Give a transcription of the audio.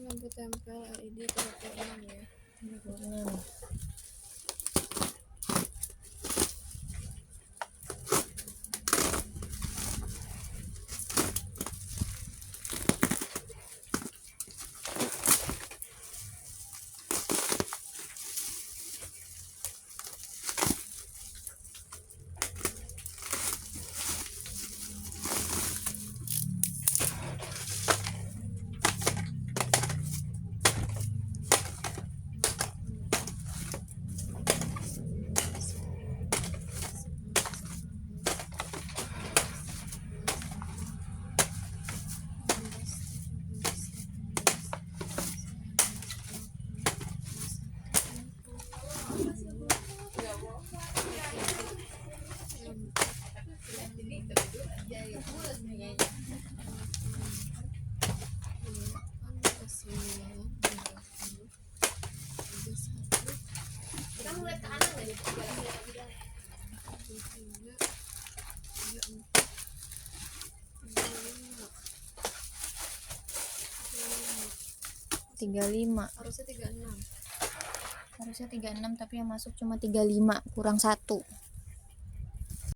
lampu tempel LED 36 ya. 36. Harusnya 36. Harusnya 36 tapi yang masuk cuma 35, kurang 1.